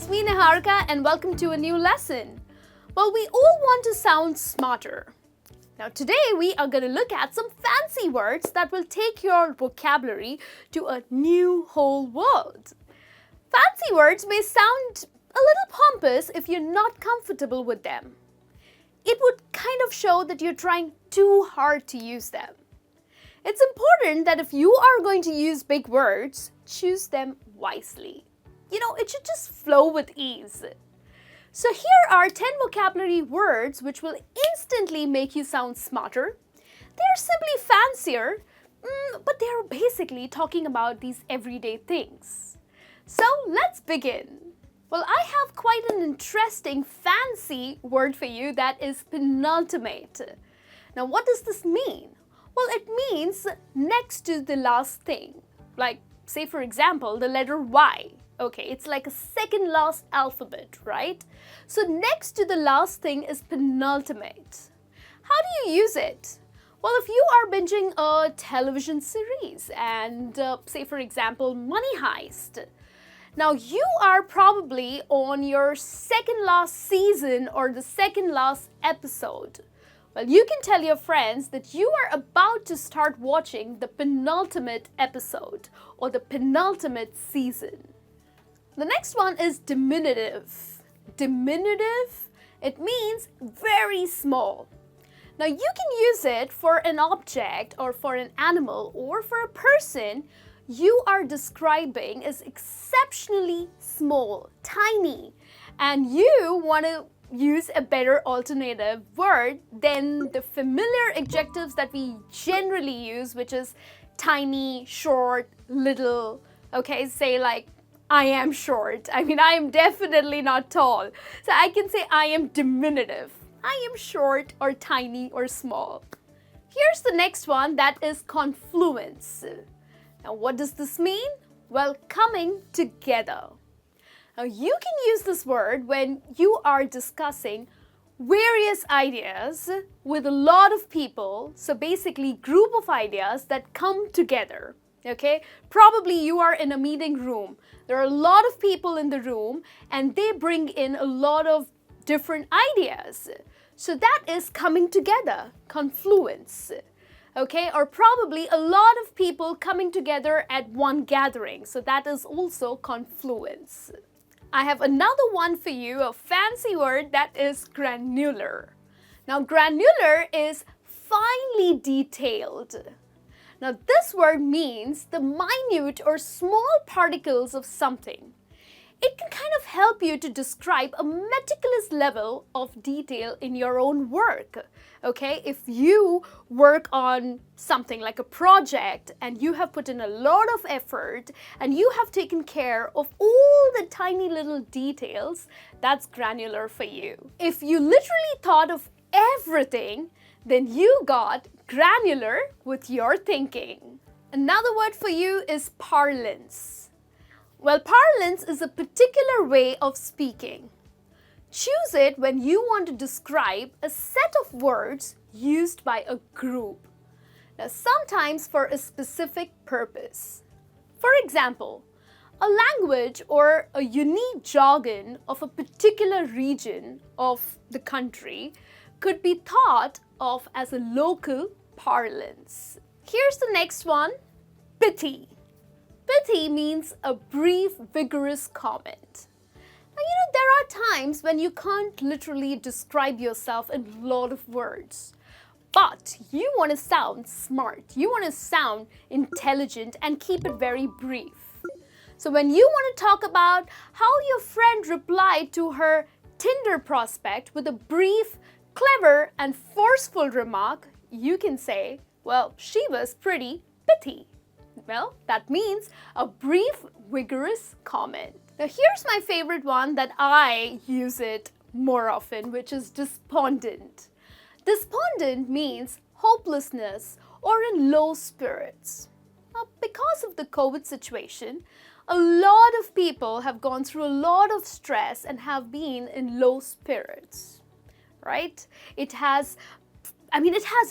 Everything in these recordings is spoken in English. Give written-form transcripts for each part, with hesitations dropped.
it's me Niharika and welcome to a new lesson. Well, we all want to sound smarter. Now today we are going to look at some fancy words that will take your vocabulary to a new whole world. Fancy words may sound a little pompous if you're not comfortable with them. It would kind of show that you're trying too hard to use them. It's important that if you are going to use big words, choose them wisely. It should just flow with ease. So here are 10 vocabulary words which will instantly make you sound smarter. They're simply fancier, but they're basically talking about these everyday things. So let's begin. Well, I have quite an interesting fancy word for you that is penultimate. Now, what does this mean? Well, it means next to the last thing. Like, say for example, the letter Y. Okay, it's like a second last alphabet, right? So next to the last thing is penultimate. How do you use it? Well, if you are binging a television series and say for example, Money Heist. Now you are probably on your second last season or the second last episode. Well, you can tell your friends that you are about to start watching the penultimate episode or the penultimate season. The next one is diminutive. Diminutive, it means very small. Now you can use it for an object or for an animal or for a person you are describing as exceptionally small, tiny, and you want to use a better alternative word than the familiar adjectives that we generally use, which is tiny, short, little. Okay, say like, I am short. I am definitely not tall. So I can say I am diminutive. I am short or tiny or small. Here's the next one, that is confluence. Now what does this mean? Well, coming together. Now you can use this word when you are discussing various ideas with a lot of people. So basically group of ideas that come together. Okay, probably you are in a meeting room. There are a lot of people in the room and they bring in a lot of different ideas. So that is coming together, confluence. Okay, or probably a lot of people coming together at one gathering. So that is also confluence. I have another one for you, a fancy word, that is granular. Now granular is finely detailed. Now this word means the minute or small particles of something. It can kind of help you to describe a meticulous level of detail in your own work. Okay, if you work on something like a project and you have put in a lot of effort and you have taken care of all the tiny little details, that's granular for you. If you literally thought of everything, then you got granular with your thinking. Another word for you is parlance. Well, parlance is a particular way of speaking. Choose it when you want to describe a set of words used by a group. Now, sometimes for a specific purpose. For example, a language or a unique jargon of a particular region of the country could be thought of as a local parlance. Here's the next one, pithy. Pithy means a brief, vigorous comment. Now, there are times when you can't literally describe yourself in a lot of words, but you want to sound smart, you want to sound intelligent and keep it very brief. So when you want to talk about how your friend replied to her Tinder prospect with a brief, clever and forceful remark, you can say, well, she was pretty pithy. Well, that means a brief, vigorous comment. Now here's my favorite one that I use it more often, which is despondent. Despondent means hopelessness or in low spirits. Now, because of the COVID situation, a lot of people have gone through a lot of stress and have been in low spirits, right? It has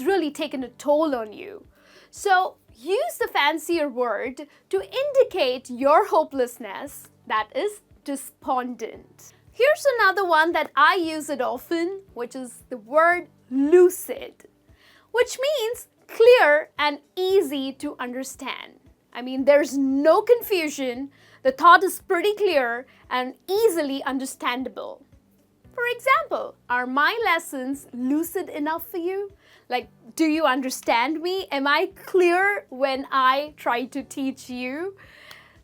really taken a toll on you. So use the fancier word to indicate your hopelessness, that is Despondent. Here's another one that I use it often, which is the word lucid, which means clear and easy to understand. I mean, there's no confusion, the thought is pretty clear and easily understandable. For example, are my lessons lucid enough for you? Like, do you understand me? Am I clear when I try to teach you?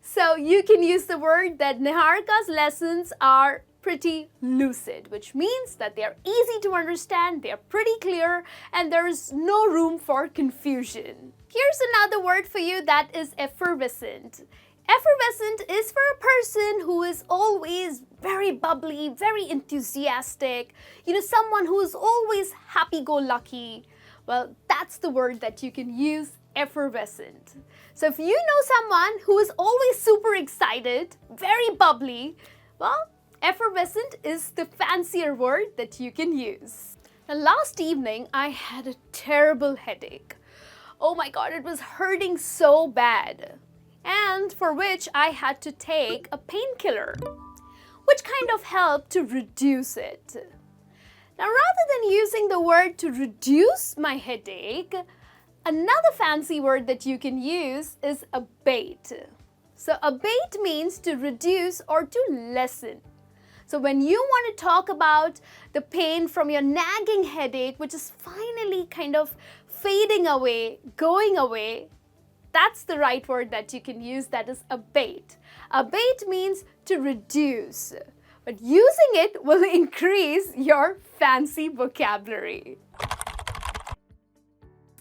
So you can use the word that Niharika's lessons are pretty lucid, which means that they're easy to understand, they're pretty clear, and there is no room for confusion. Here's another word for you that is effervescent. Effervescent is for a person who is always very bubbly, very enthusiastic, someone who is always happy-go-lucky. Well, that's the word that you can use, effervescent. So if you know someone who is always super excited, very bubbly, well, effervescent is the fancier word that you can use. Now, last evening, I had a terrible headache. Oh my God, it was hurting so bad. And for which I had to take a painkiller, which kind of helped to reduce it. Now, rather than using the word to reduce my headache, another fancy word that you can use is abate. So abate means to reduce or to lessen. So when you want to talk about the pain from your nagging headache, which is finally kind of fading away, going away, that's the right word that you can use, that is abate. Abate means to reduce, but using it will increase your fancy vocabulary.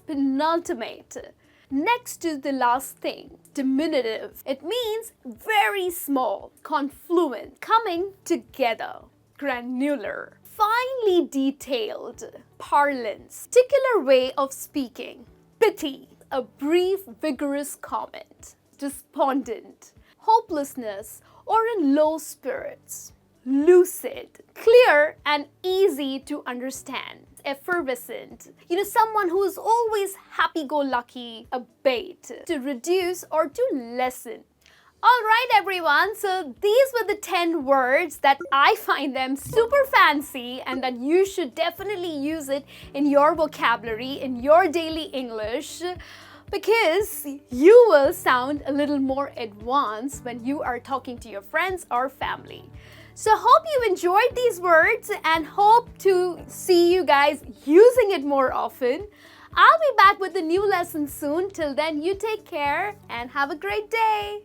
Penultimate. Next to the last thing, diminutive. It means very small. Confluent, coming together. Granular, finely detailed. Parlance, particular way of speaking. Pithy, a brief, vigorous comment. Despondent, hopelessness or in low spirits. Lucid, clear and easy to understand. Effervescent, someone who is always happy-go-lucky. Abate, to reduce or to lessen. Alright everyone, so these were the 10 words that I find them super fancy and that you should definitely use it in your vocabulary, in your daily English, because you will sound a little more advanced when you are talking to your friends or family. So hope you enjoyed these words and hope to see you guys using it more often. I'll be back with a new lesson soon. Till then, you take care and have a great day.